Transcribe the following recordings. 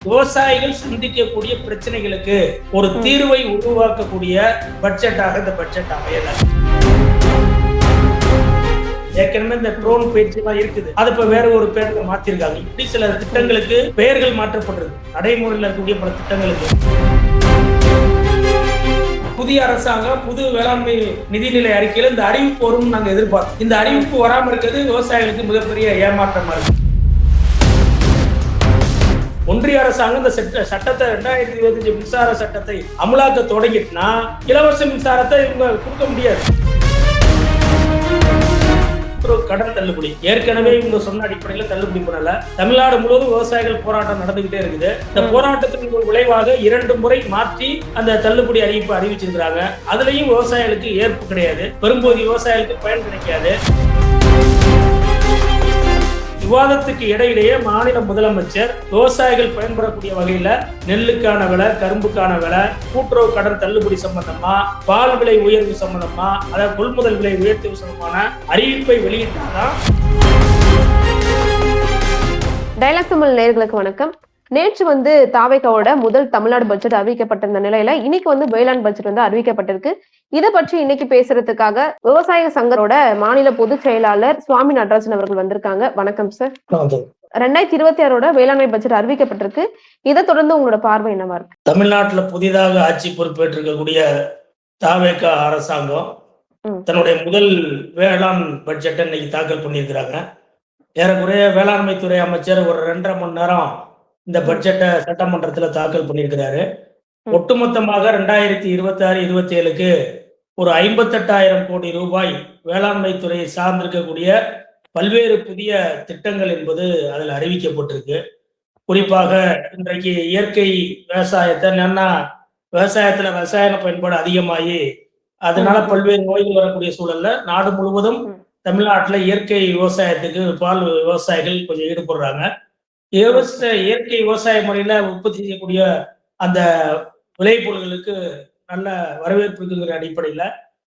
விவசாயிகள் சந்திக்கக்கூடிய பிரச்சனைகளுக்கு ஒரு தீர்வை உருவாக்கக்கூடிய பட்ஜெட்டாக இந்த பட்ஜெட் அமையல. ஏற்கனவே இந்த ட்ரோன் பயிற்சி எல்லாம் இருக்குது, அது இப்ப வேற ஒரு பேர்ல மாத்திருக்காங்க. இப்படி சில திட்டங்களுக்கு பெயர்கள் மாற்றப்பட்டிருக்கு. நடைமுறையில் இருக்கக்கூடிய பல திட்டங்களுக்கு புதிய அரசாங்கம் புது வேளாண்மை நிதிநிலை அறிக்கையில இந்த அறிவிப்பு வரும் நாங்க எதிர்பார்த்தோம். இந்த அறிவிப்பு வராம இருக்கிறது விவசாயிகளுக்கு மிகப்பெரிய ஏமாற்றமா இருக்கு. ஒன்றிய அரசாங்கம் இந்த சட்டத்தை 2025 மின்சார சட்டத்தை அமலாக்க தொடங்கிட்டுனா இலவச மின்சாரத்தை இவங்க கொடுக்க முடியாது. கடன் தள்ளுபடி ஏற்கனவே இவங்க சொன்ன அடிப்படையில் தள்ளுபடி பண்ணல. தமிழ்நாடு முழுவதும் விவசாயிகள் போராட்டம் நடந்துகிட்டே இருக்குது. இந்த போராட்டத்தின் விளைவாக 2 முறை மாற்றி அந்த தள்ளுபடி அறிவிப்பு அறிவிச்சிருக்கிறாங்க. அதுலயும் விவசாயிகளுக்கு ஏற்பு கிடையாது. பெரும்போது விவசாயிகளுக்கு பயன் கிடைக்காது. விவாதத்துக்கு இடையிலேயே மாநில முதலமைச்சர் விவசாயிகள் பயன்படக்கூடிய வகையில நெல்லுக்கான விலை, கரும்புக்கான விலை, கூட்டுறவு கடன் தள்ளுபடி சம்பந்தமா, பால் விலை உயர்வு சம்பந்தமா, அதாவது கொள்முதல் விலை உயர்வு சம்பந்தமான அறிவிப்பை வெளியிட்டாதான். டைலாக் தமிழ் நேயர்களுக்கு வணக்கம். நேற்று தாவேகாவோட முதல் தமிழ்நாடு பட்ஜெட் அறிவிக்கப்பட்டிருந்த நிலையில இன்னைக்கு வேளாண் பட்ஜெட் அறிவிக்கப்பட்டிருக்கு. இதை பற்றி இன்னைக்கு பேசுறதுக்காக விவசாய சங்கரோட மாநில பொதுச் செயலாளர் சுவாமி நடராஜன் அவர்கள் வந்திருக்காங்க. வணக்கம் சார். 2026 வேளாண்மை பட்ஜெட் அறிவிக்கப்பட்டிருக்கு. இதை தொடர்ந்து உங்களோட பார்வை என்னவா இருக்கு? தமிழ்நாட்டுல புதிதாக ஆட்சி பொறுப்பேற்றிருக்கக்கூடிய தாவேகா அரசாங்கம் தன்னுடைய முதல் வேளாண் பட்ஜெட்டை இன்னைக்கு தாக்கல் பண்ணியிருக்கிறாங்க. ஏறக்குறைய வேளாண்மை துறை அமைச்சர் ஒரு 2.5 மணி நேரம் இந்த பட்ஜெட்டை சட்டமன்றத்துல தாக்கல் பண்ணியிருக்கிறாரு. ஒட்டுமொத்தமாக 2026-27க்கு ஒரு 58,000 கோடி ரூபாய் வேளாண்மை துறையை சார்ந்திருக்கக்கூடிய பல்வேறு புதிய திட்டங்கள் என்பது அதில் அறிவிக்கப்பட்டிருக்கு. குறிப்பாக இன்றைக்கு இயற்கை விவசாயத்தை விவசாயத்துல ரசாயன பயன்பாடு அதிகமாகி அதனால பல்வேறு நோய்கள் வரக்கூடிய சூழல்ல நாடு முழுவதும் தமிழ்நாட்டுல இயற்கை விவசாயத்துக்கு பால் விவசாயிகள் கொஞ்சம் ஈடுபடுறாங்க. இயற்கை விவசாய முறையில உற்பத்தி செய்யக்கூடிய அந்த விளைபொருள்களுக்கு நல்ல வரவேற்பு இருக்குங்கிற அடிப்படையில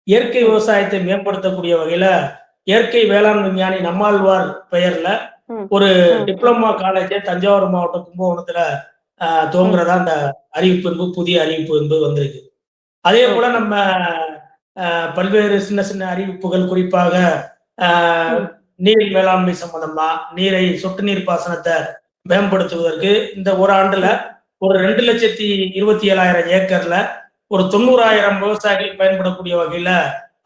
இயற்கை விவசாயத்தை மேம்படுத்தக்கூடிய வகையில இயற்கை வேளாண் விஞ்ஞானி நம்மாழ்வார் பெயர்ல ஒரு டிப்ளமா காலேஜ் தஞ்சாவூர் மாவட்டம் கும்பகோணத்துல துவங்குறதா அந்த அறிவிப்பு புதிய அறிவிப்பு என்பது வந்திருக்கு. அதே போல நம்ம பல்வேறு சின்ன சின்ன அறிவிப்புகள், குறிப்பாக நீர் மேலாண்மை சம்பந்தமா, சொட்டு நீர் பாசனத்தை மேம்படுத்துவதற்கு இந்த ஒரு ஆண்டுல ஒரு 2,27,000 ஏக்கர்ல ஒரு 90,000 விவசாயிகள் பயன்படக்கூடிய வகையில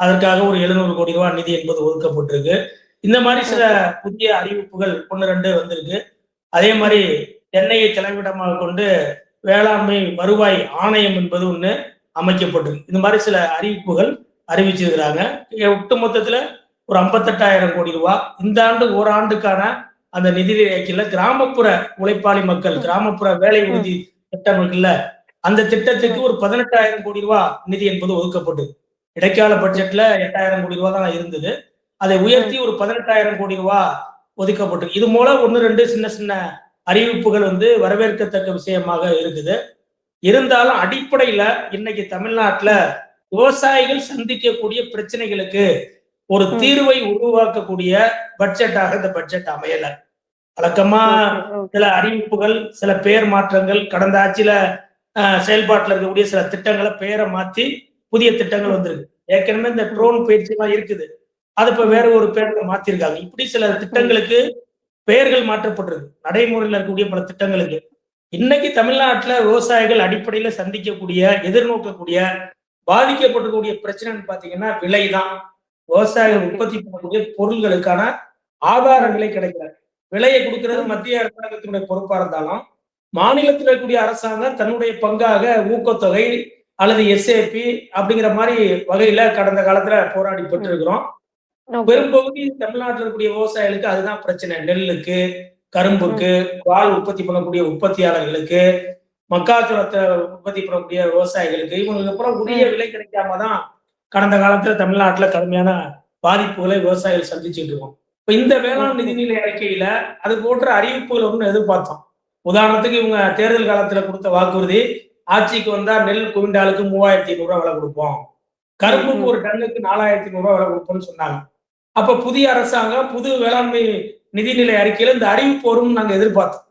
அதற்காக ஒரு 700 கோடி ரூபாய் நிதி என்பது ஒதுக்கப்பட்டிருக்கு. இந்த மாதிரி சில புதிய அறிவிப்புகள் 1-2 வந்திருக்கு. அதே மாதிரி சென்னையை தலைமையிடமாக கொண்டு வேளாண்மை வருவாய் ஆணையம் என்பது ஒண்ணு அமைக்கப்பட்டிருக்கு. இந்த மாதிரி சில அறிவிப்புகள் அறிவிச்சிருக்கிறாங்க. ஒட்டுமொத்தத்துல ஒரு 58,000 கோடி ரூபாய் இந்த ஆண்டு ஓராண்டுக்கான அந்த நிதி இயக்கில கிராமப்புற உழைப்பாளி மக்கள், கிராமப்புற வேலை உறுதி திட்டம் இருக்குல்ல, அந்த திட்டத்துக்கு ஒரு 18,000 கோடி ரூபாய் நிதி என்பது ஒதுக்கப்பட்டது. இடைக்கால பட்ஜெட்ல 8,000 கோடி ரூபாய் தான் இருந்தது. அதை உயர்த்தி ஒரு 18,000 கோடி ரூபாய் ஒதுக்கப்பட்டது. இது மூலம் 1-2 சின்ன சின்ன அறிவிப்புகள் வரவேற்கத்தக்க விஷயமாக இருக்குது. இருந்தாலும் அடிப்படையில இன்னைக்கு தமிழ்நாட்டுல விவசாயிகள் சந்திக்கக்கூடிய பிரச்சனைகளுக்கு ஒரு தீர்வை உருவாக்கக்கூடிய பட்ஜெட்டாக இந்த பட்ஜெட் அமையல. வழக்கமா சில அறிவிப்புகள், சில பெயர் மாற்றங்கள், கடந்த ஆட்சியில செயல்பாட்டில் இருக்கக்கூடிய சில திட்டங்களை பெயரை மாத்தி புதிய திட்டங்கள் வந்திருக்கு. ஏற்கனவே இந்த ட்ரோன் பயிற்சி எல்லாம் இருக்குது, அது இப்ப வேற ஒரு பேர்ல மாத்திருக்காங்க. இப்படி சில திட்டங்களுக்கு பெயர்கள் மாற்றப்பட்டிருக்கு. நடைமுறையில் இருக்கக்கூடிய பல திட்டங்களுக்கு இன்னைக்கு தமிழ்நாட்டுல விவசாயிகள் அடிப்படையில சந்திக்கக்கூடிய, எதிர்நோக்கக்கூடிய, பாதிக்கப்பட்டிருக்கக்கூடிய பிரச்சனைன்னு பாத்தீங்கன்னா விலைதான். விவசாயிகள் உற்பத்தி பண்ணக்கூடிய பொருள்களுக்கான ஆதார விலை கிடைக்கிறது. விலையை கொடுக்கிறது மத்திய அரசாங்கத்தினுடைய பொறுப்பா இருந்தாலும் மாநிலத்தில் இருக்கக்கூடிய அரசாங்கம் தன்னுடைய பங்காக ஊக்கத்தொகை அல்லது SAP அப்படிங்கிற மாதிரி வகையில கடந்த காலத்துல போராடி பெற்று இருக்கிறோம். பெரும்பகுதி தமிழ்நாட்டில் இருக்கக்கூடிய விவசாயிகளுக்கு அதுதான் பிரச்சனை. நெல்லுக்கு, கரும்புக்கு, பால் உற்பத்தி பண்ணக்கூடிய உற்பத்தியாளர்களுக்கு, மக்காச்சோளத்தை உற்பத்தி பண்ணக்கூடிய விவசாயிகளுக்கு, இவங்களுக்கு அப்புறம் உரிய விலை கிடைக்காம தான் கடந்த காலத்துல தமிழ்நாட்டுல கடுமையான பாதிப்புகளை விவசாயிகள் சந்திச்சுட்டு இருக்கோம். இப்ப இந்த வேளாண் நிதிநிலை அறிக்கையில அது போன்ற அறிவிப்புகள் ஒன்று எதிர்பார்த்தோம். உதாரணத்துக்கு இவங்க தேர்தல் காலத்துல கொடுத்த வாக்குறுதி, ஆட்சிக்கு வந்தா நெல் குவிண்டாலுக்கு 3,500 ரூபாய் விலை கொடுப்போம், கரும்புக்கு ஒரு டன்னுக்கு 4,500 ரூபாய் விலை கொடுப்போம்னு சொன்னாங்க. அப்ப புதிய அரசாங்கம் புது வேளாண்மை நிதிநிலை அறிக்கையில இந்த அறிவிப்பு வரும்னு நாங்க எதிர்பார்த்தோம்.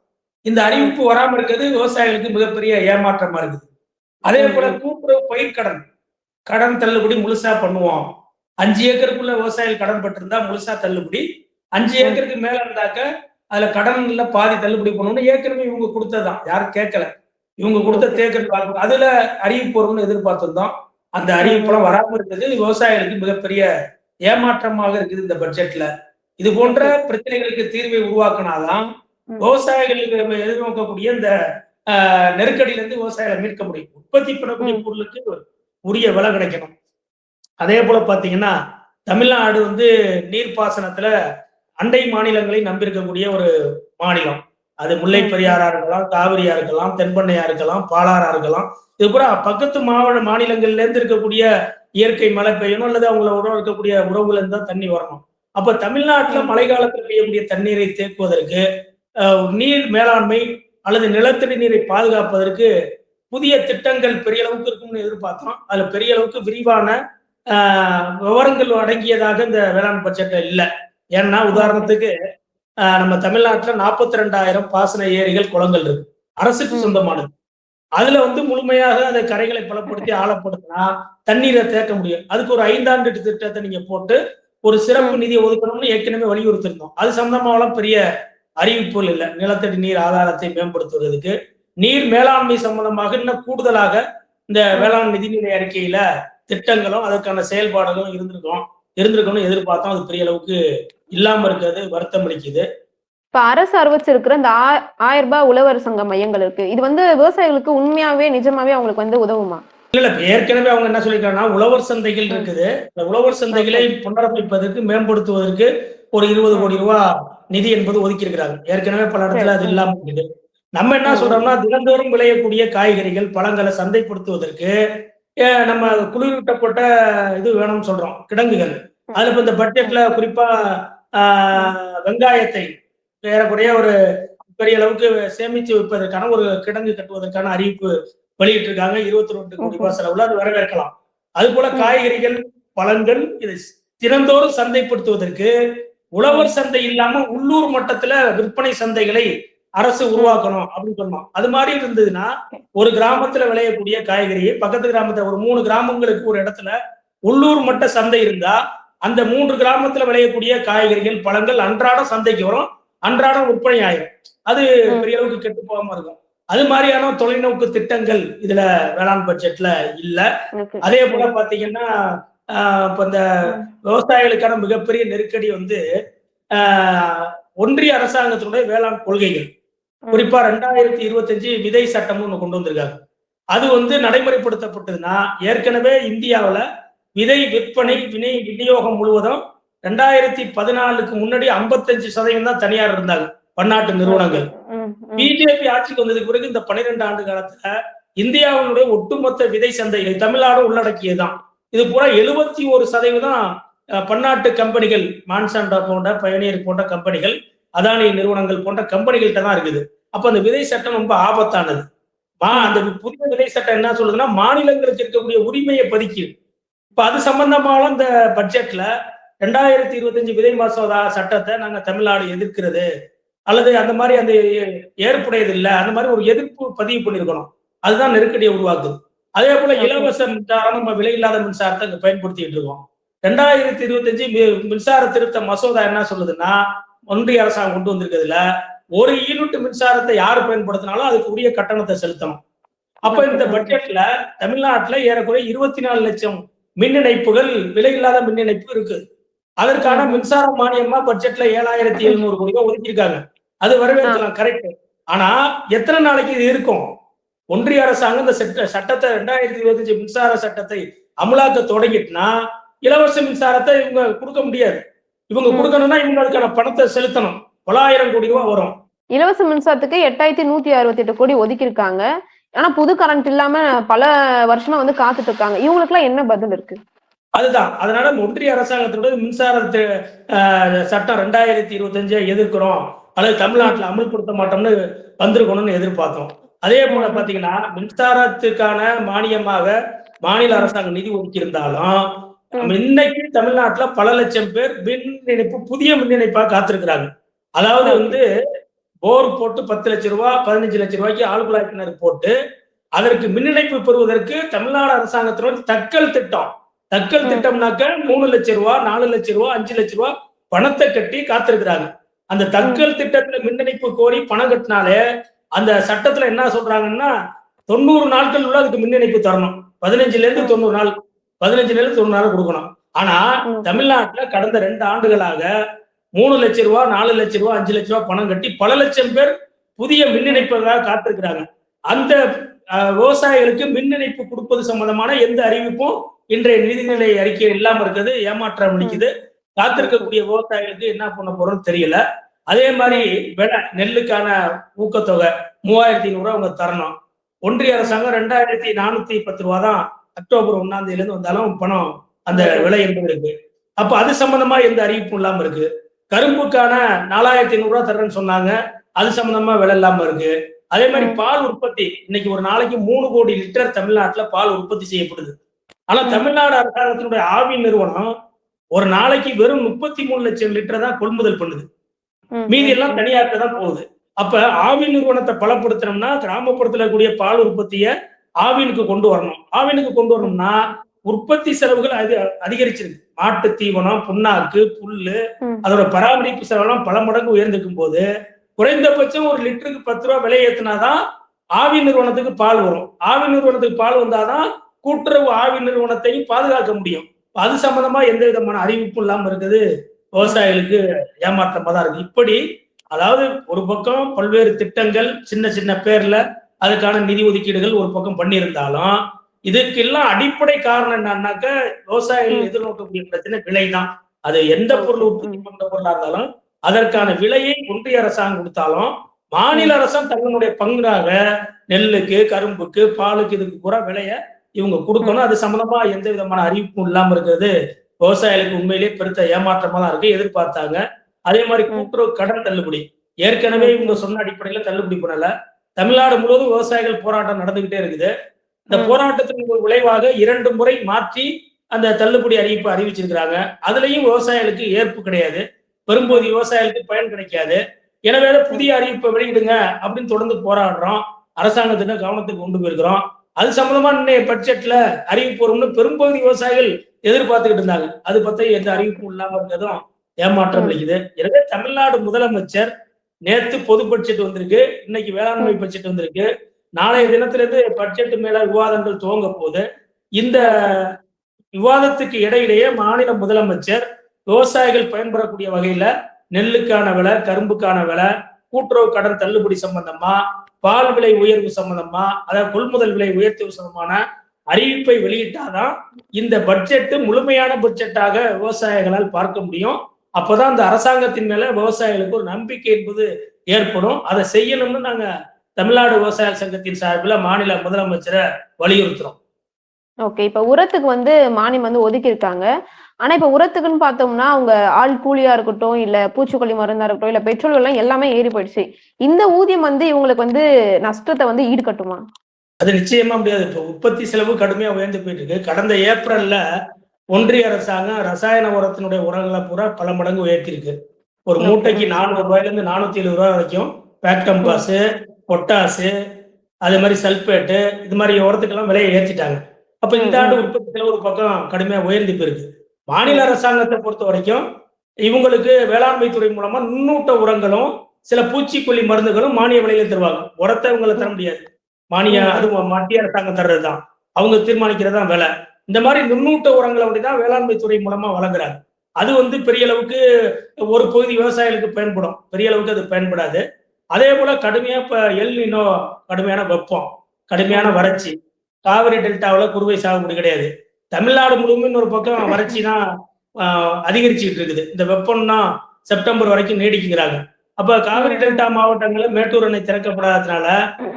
இந்த அறிவிப்பு வராம இருக்கிறது விவசாயிகளுக்கு மிகப்பெரிய ஏமாற்றமா இருக்குது. அதே போல கூட்டுறவு பயிர்க்கடன் கடன் தள்ளுபடி முழுசா பண்ணுவோம். 5 ஏக்கருக்குள்ள விவசாயிகள் கடன் பட்டிருந்தா முழுசா தள்ளுபடி, 5 ஏக்கருக்கு மேல இருந்தாக்க அதுல கடன்ல பாதி தள்ளுபடி பண்ணணும்னு ஏற்கனவே இவங்க கொடுத்ததுதான், யாரும் கேட்கல. இவங்க கொடுத்த தேர்தல் அதுல அறிவிப்பு வரும்னு எதிர்பார்த்திருந்தோம். அந்த அறிவிப்பெல்லாம் வராம இருக்கிறது விவசாயிகளுக்கு மிகப்பெரிய ஏமாற்றமாக இருக்குது இந்த பட்ஜெட்ல. இது போன்ற பிரச்சனைகளுக்கு தீர்வை உருவாக்கினாதான் விவசாயிகளுக்கு எதிர்நோக்கக்கூடிய இந்த நெருக்கடியிலிருந்து விவசாயிகளை மீட்க முடியும். உற்பத்தி பண்ணக்கூடிய பொருளுக்கு உரிய விலை கிடைக்கணும். அதே போல பாத்தீங்கன்னா தமிழ்நாடு நீர்ப்பாசனத்துல அண்டை மாநிலங்களை நம்பியிருக்கக்கூடிய ஒரு மாநிலம். அது முல்லை பெரியாரா இருக்கலாம், காவிரியா இருக்கலாம், தென்பண்ணையா இருக்கலாம், பாலாறா இருக்கலாம். இது கூட பக்கத்து மாநிலங்கள்ல இருந்து இருக்கக்கூடிய இயற்கை மழை பெய்யணும் அல்லது அவங்களோட இருக்கக்கூடிய உறவுல இருந்து தான் தண்ணி வரணும். அப்ப தமிழ்நாட்டுல மழை காலத்தில் பெய்யக்கூடிய தண்ணீரை தேக்குவதற்கு நீர் மேலாண்மை அல்லது நிலத்தடி நீரை பாதுகாப்பதற்கு புதிய திட்டங்கள் பெரிய அளவுக்கு இருக்கும்னு எதிர்பார்த்தோம். அதுல பெரிய அளவுக்கு விரிவான விவரங்கள் அடங்கியதாக இந்த வேளாண் பட்ஜெட்ல இல்லை. ஏன்னா உதாரணத்துக்கு நம்ம தமிழ்நாட்டுல 42,000 பாசன ஏரிகள், குளங்கள் இருக்கு, அரசுக்கு சொந்தமானது. அதுல முழுமையாக அந்த கரைகளை பலப்படுத்தி ஆழப்படுத்தினா தண்ணீரை தேக்க முடியும். அதுக்கு ஒரு 5 ஆண்டு திட்டத்தை நீங்க போட்டு ஒரு சிறப்பு நிதியை ஒதுக்கணும்னு ஏற்கனவே வலியுறுத்திருந்தோம். அது சம்பந்தமாவெல்லாம் பெரிய அறிவிப்புகள் இல்லை. நிலத்தடி நீர் ஆதாரத்தை மேம்படுத்துவதற்கு நீர் மேலாண்மை சம்பந்தமாக இன்னும் கூடுதலாக இந்த வேளாண் நிதிநிலை அறிக்கையில திட்டங்களும் அதற்கான செயல்பாடுகளும் இருந்திருக்கணும் எதிர்பார்த்தோம். அது பெரிய அளவுக்கு இல்லாம இருக்கிறது வருத்தம் அளிக்குது. இப்ப அரசு அறிவிச்சிருக்கிற இந்த 1000 ரூபாய் உழவர் சங்க மையங்கள் இருக்கு, இது விவசாயிகளுக்கு உண்மையாவே நிஜமாவே அவங்களுக்கு உதவுமா? இல்ல, ஏற்கனவே அவங்க என்ன சொல்லிருக்காங்கன்னா உழவர் சந்தைகள் இருக்குது. இந்த உழவர் சந்தைகளை புனரமைப்பதற்கு மேம்படுத்துவதற்கு ஒரு 20 கோடி ரூபாய் நிதி என்பது ஒதுக்கி இருக்கிறாங்க. ஏற்கனவே பல இடத்துல அது இல்லாம இருக்குது. நம்ம என்ன சொல்றோம்னா தினந்தோறும் விளையக்கூடிய காய்கறிகள், பழங்களை சந்தைப்படுத்துவதற்கு நம்ம குளிரூட்டப்பட்ட இது வேணும்னு சொல்றோம், கிடங்குகள். அதுல இப்ப இந்த பட்ஜெட்ல குறிப்பா வெங்காயத்தை ஏறக்குறைய ஒரு பெரிய அளவுக்கு சேமித்து வைப்பதற்கான ஒரு கிடங்கு கட்டுவதற்கான அறிவிப்பு வெளியிட்டு இருக்காங்க. 22 கோடி ரூபாய் செலவுல அது வரவேற்கலாம். அது போல காய்கறிகள், பழங்கள் இதை தினந்தோறும் சந்தைப்படுத்துவதற்கு உழவர் சந்தை இல்லாம உள்ளூர் மட்டத்துல விற்பனை சந்தைகளை அரசு உருவாக்கணும் அப்படின்னு சொன்னோம். அது மாதிரி இருந்ததுன்னா ஒரு கிராமத்துல விளையக்கூடிய காய்கறியை பக்கத்து கிராமத்துல ஒரு 3 கிராமங்களுக்கு ஒரு இடத்துல உள்ளூர் மட்ட சந்தை இருந்தா அந்த 3 கிராமத்துல விளையக்கூடிய காய்கறிகள், பழங்கள் அன்றாடம் சந்தைக்கு வரும், அன்றாடம் விற்பனை ஆயிரும். அது பெரிய அளவுக்கு கெட்டு போகாம இருக்கும். அது மாதிரியான தொலைநோக்கு திட்டங்கள் இதுல வேளாண் பட்ஜெட்ல இல்ல. அதே போல பாத்தீங்கன்னா இப்ப இந்த விவசாயிகளுக்கான மிகப்பெரிய நெருக்கடி ஒன்றிய அரசாங்கத்தினுடைய வேளாண் கொள்கைகள், குறிப்பா 2025 விதை சட்டம் ஒண்ணு கொண்டு வந்திருக்காங்க. அது நடைமுறைப்படுத்தப்பட்டதுன்னா ஏற்கனவே இந்தியாவில விதை விற்பனை விநியோகம் முழுவதும் 2014க்கு முன்னாடி 55% தான் தனியார் இருந்தாங்க, பன்னாட்டு நிறுவனங்கள். பிஜேபி ஆட்சிக்கு வந்ததுக்கு பிறகு இந்த 12 ஆண்டு காலத்துல இந்தியாவினுடைய ஒட்டுமொத்த விதை சந்தைகள் தமிழ்நாடு உள்ளடக்கியதுதான். இது பூரா 71% பன்னாட்டு கம்பெனிகள், மான்சாண்டா போன்ற, பயனியர் போன்ற கம்பெனிகள், அதானி நிறுவனங்கள் போன்ற கம்பெனிகள்கிட்ட தான் இருக்குது. அப்ப அந்த விதை சட்டம் ரொம்ப ஆபத்தானது. அந்த புதிய விதை சட்டம் என்ன சொல்லுதுன்னா மாநிலங்களுக்கு இருக்கக்கூடிய உரிமையை பறிக்குது. இப்ப அது சம்பந்தமான இந்த பட்ஜெட்ல 2025 விதை மசோதா சட்டத்தை நாங்க தமிழ்நாடு எதிர்க்கிறது அல்லது அந்த மாதிரி அந்த ஏற்புடையது இல்லை, அந்த மாதிரி ஒரு எதிர்ப்பு பதிவு பண்ணிருக்கணும். அதுதான் நெருக்கடியை உருவாக்குது. அதே போல இலவச மின்சாரம், நம்ம விலை இல்லாத மின்சாரத்தை அங்க பயன்படுத்திட்டு இருக்கோம். 2025 மின்சார திருத்த மசோதா என்ன சொல்லுதுன்னா ஒன்றிய அரசாங்கம் கொண்டு வந்திருக்கிறதுல 1 யூனிட் மின்சாரத்தை யாரு பயன்படுத்தினாலும் அதுக்கு உரிய கட்டணத்தை செலுத்தணும். அப்ப இந்த பட்ஜெட்ல தமிழ்நாட்டுல ஏறக்குறைய 24 லட்சம் மின் இணைப்புகள், விலை இல்லாத மின் இணைப்பு இருக்கு. அதற்கான மின்சார மானியமா பட்ஜெட்ல 7,700 கோடி ரூபாய் ஒதுக்கியிருக்காங்க. அது வரவேற்கலாம், கரெக்ட். ஆனா எத்தனை நாளைக்கு இது இருக்கும்? ஒன்றிய அரசாங்கம் இந்த சட்டத்தை 2025 மின்சார சட்டத்தை அமலாக்க தொடங்கிட்டுனா இலவச மின்சாரத்தை இவங்க கொடுக்க முடியாது. இவங்க கொடுக்கணும்னா இவங்க அதுக்கான பணத்தை செலுத்தணும். 9,000 கோடி ரூபாய் வரும். இலவச மின்சாரத்துக்கு 8,168 கோடி ஒதுக்கி இருக்காங்க. ஆனா புது கரண்ட் இல்லாம பல வருஷமா காத்துட்டு இருக்காங்க. இவங்களுக்கு எல்லாம் என்ன பதில் இருக்கு? அதுதான், அதனால ஒன்றிய அரசாங்கத்தினுடைய மின்சார சட்டம் 2025 எதிர்க்கிறோம் அல்லது தமிழ்நாட்டில் அமல்படுத்த மாட்டோம்னு வந்திருக்கணும்னு எதிர்பார்த்தோம். அதே போல பாத்தீங்கன்னா மின்சாரத்துக்கான மானியமாக மாநில அரசாங்கம் நிதி ஒதுக்கி இருந்தாலும் இன்னைக்கு தமிழ்நாட்டுல பல லட்சம் பேர் மின் இணைப்பு, புதிய மின் இணைப்பாக காத்திருக்கிறாங்க. அதாவது போர் போட்டு 10 லட்சம் ரூபாய் 15 லட்சம் ரூபாய்க்கு ஆழ்குழாய் கிணறு போட்டு அதற்கு மின் இணைப்பு பெறுவதற்கு தமிழ்நாடு அரசாங்கத்தினோட தக்கல் திட்டம்னாக்க 3 லட்சம் ரூபாய் 4 லட்சம் ரூபாய் 5 லட்சம் ரூபாய் பணத்தை கட்டி காத்திருக்கிறாங்க. அந்த தக்கல் திட்டத்துல மின் இணைப்பு கோரி பணம் கட்டினாலே அந்த சட்டத்துல என்ன சொல்றாங்கன்னா 90 நாட்கள் உள்ள அதுக்கு மின் இணைப்பு தரணும். 15ல இருந்து 90 நாள் 15ல இருந்து 90 நாள் கொடுக்கணும். ஆனா தமிழ்நாட்டுல கடந்த 2 ஆண்டுகளாக 3 லட்சம் ரூபாய் 4 லட்சம் ரூபாய் 5 லட்சம் ரூபாய் பணம் கட்டி பல லட்சம் பேர் புதிய மின் இணைப்புக்காக காத்திருக்கிறாங்க. அந்த விவசாயிகளுக்கு மின் இணைப்பு கொடுப்பது சம்பந்தமான எந்த அறிவிப்பும் இன்றைய நிதிநிலை அறிக்கை இல்லாம இருக்கிறது ஏமாற்றம் அளிக்குது. காத்திருக்கக்கூடிய விவசாயிகளுக்கு என்ன பண்ண போறோம்னு தெரியல. அதே மாதிரி விலை நெல்லுக்கான ஊக்கத்தொகை 3500 ரூபாய் அவங்க தரணும். ஒன்றிய அரசாங்கம் 2410 ரூபா தான் அக்டோபர் 1ஆம் தேதியில வந்தாலும் பணம் அந்த விலை என்பது இருக்கு. அப்ப அது சம்பந்தமா எந்த அறிவிப்பும் இல்லாம இருக்கு. கரும்புக்கான 4500 ரூபாய் தர்றேன்னு சொன்னாங்க, அது சம்பந்தமா விலை இல்லாம இருக்கு. அதே மாதிரி பால் உற்பத்தி இன்னைக்கு ஒரு நாளைக்கு 3 கோடி லிட்டர் தமிழ்நாட்டுல பால் உற்பத்தி செய்யப்படுது. ஆனா தமிழ்நாடு அரசாங்கத்தினுடைய ஆவின் நிறுவனம் ஒரு நாளைக்கு வெறும் 33 லட்சம் லிட்டர் தான் கொள்முதல் பண்ணுது. மீதி எல்லாம் தனியார்ட்ட தான் போகுது. அப்ப ஆவின் நிறுவனத்தை பலப்படுத்தணும்னா கிராமப்புறத்துல கூடிய பால் உற்பத்திய ஆவினுக்கு கொண்டு வரணும். ஆவினுக்கு கொண்டு வரணும்னா உற்பத்தி செலவுகள் அதிகரிச்சிருக்கு. மாட்டு தீவனம், புண்ணாக்கு, புல்லு, அதோட பராமரிப்பு செலவெல்லாம் பல மடங்கு உயர்ந்திருக்கும் போது குறைந்தபட்சம் ஒரு லிட்டருக்கு 10 ரூபாய் விலை ஏத்தினாதான் ஆவின் நிறுவனத்துக்கு பால் வரும். ஆவின் நிறுவனத்துக்கு பால் வந்தாதான் கூட்டுறவு ஆவின் நிறுவனத்தையும் பாதுகாக்க முடியும். அது சம்பந்தமா எந்த விதமான அறிவிப்பும் இல்லாம இருக்குது. விவசாயிகளுக்கு ஏமாற்றமா தான் இருக்கு. இப்படி அதாவது ஒரு பக்கம் பல்வேறு திட்டங்கள் சின்ன சின்ன பேர்ல அதுக்கான நிதி ஒதுக்கீடுகள் ஒரு பக்கம் பண்ணியிருந்தாலும் இதுக்கெல்லாம் அடிப்படை காரணம் என்னன்னாக்க விவசாயிகள் எதிர்நோக்கக்கூடிய பிரச்சனை விலைதான். அது எந்த பொருள் உற்பத்தி பண்ற பொருளா இருந்தாலும் அதற்கான விலையை ஒன்றிய அரசாங்கம் கொடுத்தாலும் மாநில அரசும் தங்களுடைய பங்காக நெல்லுக்கு, கரும்புக்கு, பாலுக்கு இதுக்கு கூட விலைய இவங்க கொடுக்கணும். அது சம்பந்தமா எந்த விதமான அறிவிப்பும் இல்லாம இருக்கிறது விவசாயிகளுக்கு உண்மையிலேயே பெருத்த ஏமாற்றமா தான் இருக்கு. எதிர்பார்த்தாங்க. அதே மாதிரி கூட்டுறவு கடன் தள்ளுபடி ஏற்கனவே இவங்க சொன்ன அடிப்படையில தள்ளுபடி பண்ணல. தமிழ்நாடு முழுவதும் விவசாயிகள் போராட்டம் நடந்துகிட்டே இருக்குது. இந்த போராட்டத்தின் விளைவாக 2 முறை மாற்றி அந்த தள்ளுபடி அறிவிப்பு அறிவிச்சிருக்கிறாங்க. அதுலயும் விவசாயிகளுக்கு ஏற்பு கிடையாது. பெரும்பகுதி விவசாயிகளுக்கு பயன் கிடைக்காது. எனவே புதிய அறிவிப்பை வெளியிடுங்க அப்படின்னு தொடர்ந்து போராடுறோம். அரசாங்கத்திட்ட கவனத்துக்கு கொண்டு போயிருக்கிறோம். அது சம்பந்தமா இன்னைய பட்ஜெட்ல அறிவிப்பு வரும்னு பெரும்பகுதி விவசாயிகள் எதிர்பார்த்துக்கிட்டு இருந்தாங்க. அது பத்தி எந்த அறிவிப்பும் இல்லாம இருக்கிறதும் ஏமாற்றம் அளிக்குது. எனவே தமிழ்நாடு முதலமைச்சர் நேத்து பொது பட்ஜெட் வந்திருக்கு, இன்னைக்கு வேளாண்மை பட்ஜெட் வந்திருக்கு. நாளைய தினத்திலிருந்து பட்ஜெட் மேல விவாதங்கள் துவங்க போகுது. இந்த விவாதத்துக்கு இடையிலேயே மாநில முதலமைச்சர் விவசாயிகள் பயன்பெறக்கூடிய வகையில நெல்லுக்கான விலை, கரும்புக்கான விலை, கூட்டுறவு கடன் தள்ளுபடி சம்பந்தமா, பால் விலை உயர்வு சம்பந்தமா, அதாவது கொள்முதல் விலை உயர்வு சம்பந்தமான அறிவிப்பை வெளியிட்டாதான் இந்த பட்ஜெட் முழுமையான பட்ஜெட்டாக விவசாயிகளால் பார்க்க முடியும். அப்பதான் அந்த அரசாங்கத்தின் மேல விவசாயிகளுக்கு ஒரு நம்பிக்கை என்பது ஏற்படும். அதை செய்யணும்னு நாங்க தமிழ்நாடு விவசாய சங்கத்தின் சார்பில் மாநில முதலமைச்சரை வலியுறுத்துறோம். ஓகே, இப்ப உரத்துக்கு மானியம் ஒதுக்கி இருக்காங்க. ஆனா இப்ப உரத்துக்குன்னு பார்த்தோம்னா அவங்க ஆள் கூலியா இருக்கட்டும், இல்ல பூச்சிக்கொல்லி மருந்தா இருக்கட்டும், இல்ல பெட்ரோல் எல்லாம் எல்லாமே ஏறி போயிடுச்சு. இந்த ஊதியம் இவங்களுக்கு நஷ்டத்தை ஈடுகட்டுமா? அது நிச்சயமா முடியாது. இப்ப உற்பத்தி செலவு கடுமையா உயர்ந்து போயிட்டு இருக்கு. கடந்த ஏப்ரல்ல ஒன்றிய அரசாங்கம் ரசாயன உரத்தினுடைய உரங்களை பூரா பல மடங்கு உயர்த்திருக்கு. ஒரு மூட்டைக்கு 400 ரூபாயில இருந்து 470 ரூபாய் வரைக்கும் பேக்டம்பாஸ், பொட்டாசு, அதே மாதிரி சல்பேட்டு, இது மாதிரி உரத்துக்கெல்லாம் விலையை ஏற்றிட்டாங்க. அப்ப இந்த ஆண்டு உற்பத்தி செலவு ஒரு பக்கம் கடுமையா உயர்ந்து போயிருக்கு. மாநில அரசாங்கத்தை பொறுத்த வரைக்கும் இவங்களுக்கு வேளாண்மை துறை மூலமா நுண்ணூட்ட உரங்களும் சில பூச்சிக்கொல்லி மருந்துகளும் மானிய விலையில தருவாங்க. உரத்தை இவங்களை தர முடியாது. அது மத்திய அரசாங்கம் தர்றதுதான், அவங்க தீர்மானிக்கிறதுதான் விலை. இந்த மாதிரி நுண்ணூட்ட உரங்களை அப்படிதான் வேளாண்மை துறை மூலமா வழங்குறாங்க. அது பெரிய அளவுக்கு ஒரு பகுதி விவசாயிகளுக்கு பயன்படும், பெரிய அளவுக்கு அது பயன்படாது. அதே போல கடுமையா இப்ப எல் நினோ, கடுமையான வெப்பம், கடுமையான வறட்சி, காவிரி டெல்டாவில் குறுவை சாகுபடி கிடையாது. தமிழ்நாடு முழுவதும் ஒரு பக்கம் வறட்சி தான் அதிகரிச்சுட்டு இருக்குது. இந்த வெப்பம்னா செப்டம்பர் வரைக்கும் நீடிக்குங்கிறாங்க. அப்ப காவிரி டெல்டா மாவட்டங்களில் மேட்டூர் அணை திறக்கப்படாததுனால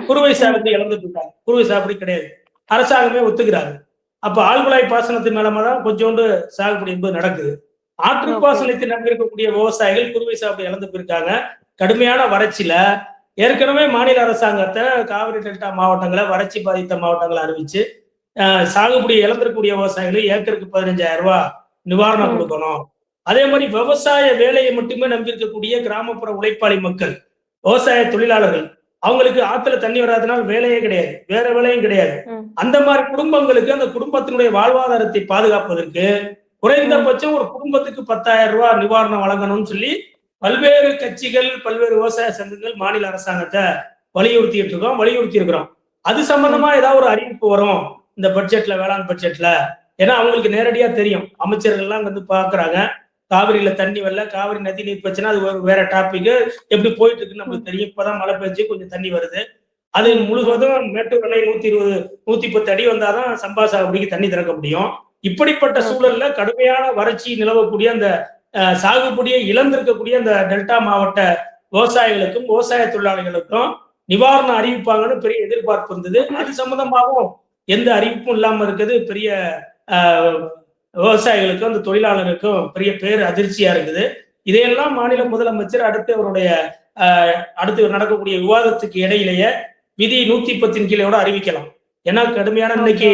குறுவை சாகுபடி இழந்துட்டு இருக்காங்க. குறுவை சாகுபடி கிடையாது, அரசாங்கமே ஒத்துக்கிறாங்க. அப்ப ஆழ்குழாய் பாசனத்தின் மூலமா தான் கொஞ்சோண்டு சாகுபடி என்பது நடக்குது. ஆற்று பாசனத்தை நம்பியிருக்கக்கூடிய விவசாயிகள் குறுவை சாகுபடி இழந்து போயிருக்காங்க. கடுமையான வறட்சியில ஏற்கனவே மாநில அரசாங்கத்தை காவிரி டெல்டா மாவட்டங்களை, வறட்சி பாதித்த மாவட்டங்களை அறிவிச்சு சாகுபடி இழந்திருக்கக்கூடிய விவசாயிகளுக்கு ஏக்கருக்கு 15,000 ரூபாய் நிவாரணம் கொடுக்கணும். அதே மாதிரி விவசாய வேலையை மட்டுமே நம்பியிருக்கக்கூடிய கிராமப்புற உழைப்பாளி மக்கள் விவசாய தொழிலாளர்கள் அவங்களுக்கு ஆத்துல தண்ணி வராதனால வேலையே கிடையாது, வேற வேலையும் கிடையாது. அந்த மாதிரி குடும்பங்களுக்கு அந்த குடும்பத்தினுடைய வாழ்வாதாரத்தை பாதுகாப்பதற்கு குறைந்தபட்சம் ஒரு குடும்பத்துக்கு 10,000 ரூபாய் நிவாரணம் வழங்கணும்னு சொல்லி பல்வேறு கட்சிகள், பல்வேறு விவசாய சங்கங்கள் மாநில அரசாங்கத்தை வலியுறுத்தி இருக்கிறோம். அது சம்பந்தமா ஏதாவது ஒரு அறிவிப்பு வரும் இந்த பட்ஜெட்ல, வேளாண் பட்ஜெட்ல. ஏன்னா அவங்களுக்கு நேரடியா தெரியும், அமைச்சர்கள்லாம் வந்து பாக்குறாங்க, காவிரியில தண்ணி வரல, காவிரி நதி நீர் பிரச்சனை, அது வேற டாபிக், எப்படி போயிட்டு இருக்குன்னு நம்மளுக்கு தெரியும். இப்பதான் மழை பெஞ்சு கொஞ்சம் தண்ணி வருது. அது முழுவதும் மேட்டூர் அணை 120, 110 அடி வந்தாதான் சம்பா சாகுபடிக்கு தண்ணி திறக்க முடியும். இப்படிப்பட்ட சூழல்ல கடுமையான வறட்சி நிலவக்கூடிய அந்த சாகுபடியை இழந்திருக்கக்கூடிய அந்த டெல்டா மாவட்ட விவசாயிகளுக்கும் விவசாய தொழிலாளிகளுக்கும் நிவாரணம் அறிவிப்பாங்கன்னு பெரிய எதிர்பார்ப்பு இருந்தது. அது சம்பந்தமாகவும் எந்த அறிவிப்பும் இல்லாம இருக்கிறது பெரிய விவசாயிகளுக்கும் அந்த தொழிலாளர்களுக்கும் பெரிய பேர் அதிர்ச்சியா இருக்குது. இதையெல்லாம் மாநில முதலமைச்சர் அடுத்து நடக்கக்கூடிய விவாதத்துக்கு இடையிலேயே விதி 110 கீழோட அறிவிக்கலாம். ஏன்னா கடுமையான இன்னைக்கு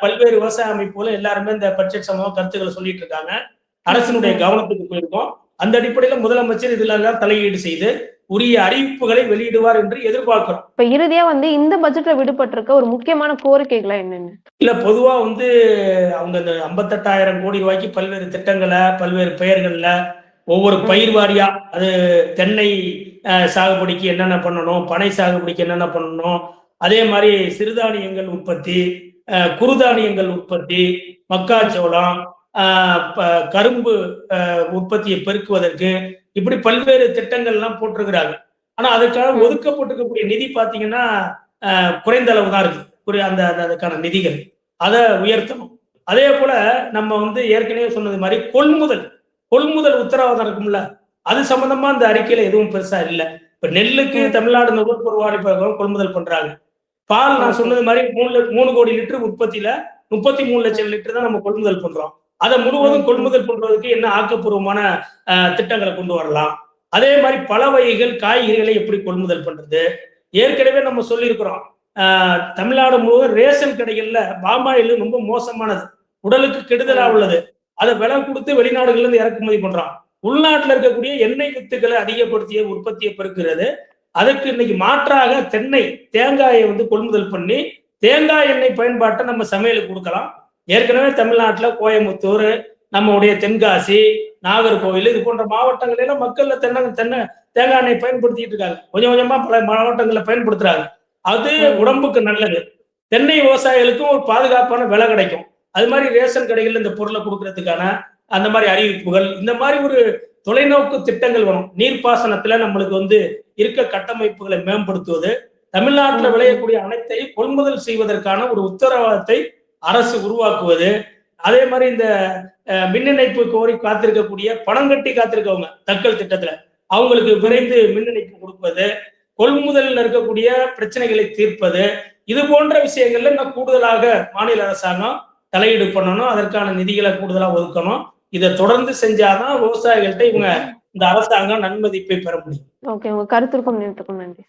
பல்வேறு விவசாய அமைப்புகளும் எல்லாருமே இந்த பட்ஜெட் சம்பந்தமா கருத்துக்களை சொல்லிட்டு இருக்காங்க. அரசினுடைய கவனத்துக்கு போயிருக்கோம். அந்த அடிப்படையில முதலமைச்சர் இதுல எல்லாம் தலையீடு செய்து உரிய அறிவிப்புகளை வெளியிடுவார் என்று எதிர்பார்க்கிறோம். இப்ப இறுதியா வந்து இந்த பட்ஜெட்ல விடுபட்டிருக்க ஒரு முக்கியமான கோரிக்கைகளை என்னென்ன? இல்ல, பொதுவா வந்து அவங்க இந்த 58,000 கோடி ரூபாய்க்கு பல்வேறு திட்டங்களை பல்வேறு பெயர்கள்ல ஒவ்வொரு பயிர் வாரியா, அது தென்னை சாகுபடிக்கு என்னென்ன பண்ணணும், பனை சாகுபடிக்கு என்னென்ன பண்ணணும், அதே மாதிரி சிறுதானியங்கள் உற்பத்தி, குறுதானியங்கள் உற்பத்தி, மக்காச்சோளம், கரும்பு உற்பத்தியை பெருக்குவதற்கு, இப்படி பல்வேறு திட்டங்கள் எல்லாம் போட்டிருக்கிறாங்க. ஆனா அதுக்காக ஒதுக்கப்பட்டிருக்கக்கூடிய நிதி பாத்தீங்கன்னா குறைந்த அளவு தான் இருக்கு. அதுக்கான நிதிகள் அதை உயர்த்தணும். அதே போல நம்ம வந்து ஏற்கனவே சொன்னது மாதிரி கொள்முதல் உத்தரவாதம் இருக்கும்ல, அது சம்பந்தமா அந்த அறிக்கையில எதுவும் பெருசா இல்லை. இப்ப நெல்லுக்கு தமிழ்நாடு நுகர்பொருள் வாரியம் கொள்முதல் பண்றாங்க. பால் நான் சொன்னது மாதிரி 3 கோடி லிட்டர் உற்பத்தியில 33 லட்சம் லிட்டர் தான் நம்ம கொள்முதல் பண்றோம். அதை முழுவதும் கொள்முதல் பண்றதுக்கு என்ன ஆக்கப்பூர்வமான திட்டங்களை கொண்டு வரலாம். அதே மாதிரி பல வகைகள் காய்கறிகளை எப்படி கொள்முதல் பண்றது. ஏற்கனவே நம்ம சொல்லியிருக்கிறோம், தமிழ்நாடு முழுவதும் ரேஷன் கடைகள்ல பாமாயில் ரொம்ப மோசமானது, உடலுக்கு கெடுதலா உள்ளது. அதை விலை கொடுத்து வெளிநாடுகள்ல இருந்து இறக்குமதி பண்றோம். உள்நாட்டுல இருக்கக்கூடிய எண்ணெய் வித்துக்களை அதிகப்படுத்திய உற்பத்தியை பெருக்கிறது. அதுக்கு இன்னைக்கு மாற்றாக தேங்காயை வந்து கொள்முதல் பண்ணி தேங்காய் எண்ணெய் பயன்பாட்டை நம்ம சமையலுக்கு கொடுக்கலாம். ஏற்கனவே தமிழ்நாட்டுல கோயம்புத்தூர், நம்முடைய தென்காசி, நாகர்கோவில், இது போன்ற மாவட்டங்களில மக்கள்ல தேங்காய் எண்ணெய் பயன்படுத்திட்டு இருக்காங்க. கொஞ்சம் கொஞ்சமா பல மாவட்டங்களில் பயன்படுத்துறாங்க. அது உடம்புக்கு நல்லது. தென்னை விவசாயிகளுக்கும் ஒரு பாதுகாப்பான விலை கிடைக்கும். அது மாதிரி ரேஷன் கடைகள் இந்த பொருளை கொடுக்கறதுக்கான அந்த மாதிரி அறிவிப்புகள், இந்த மாதிரி ஒரு தொலைநோக்கு திட்டங்கள் வரும். நீர்ப்பாசனத்துல நம்மளுக்கு வந்து இருக்க கட்டமைப்புகளை மேம்படுத்துவது, தமிழ்நாட்டில் விளையக்கூடிய அனைத்தையும் கொள்முதல் செய்வதற்கான ஒரு உத்தரவாதத்தை அரசு உருவாக்குவது, அதே மாதிரி இந்த மின் இணைப்பு கோரி காத்திருக்கக்கூடிய பணம் கட்டி காத்திருக்கவங்க தக்கல் திட்டத்துல அவங்களுக்கு விரைந்து மின் இணைப்பு கொடுப்பது, கொள்முதலில் இருக்கக்கூடிய பிரச்சனைகளை தீர்ப்பது, இது போன்ற விஷயங்கள்ல இன்னும் கூடுதலாக மாநில அரசாங்கம் தலையீடு பண்ணணும். அதற்கான நிதிகளை கூடுதலா ஒதுக்கணும். இதை தொடர்ந்து செஞ்சாதான் விவசாயிகள்கிட்ட இந்த அரசாங்கம் நன்மதிப்பை பெற முடியும். ஓகே, உங்க கருத்திற்கும் நேரத்துக்கும் நன்றி.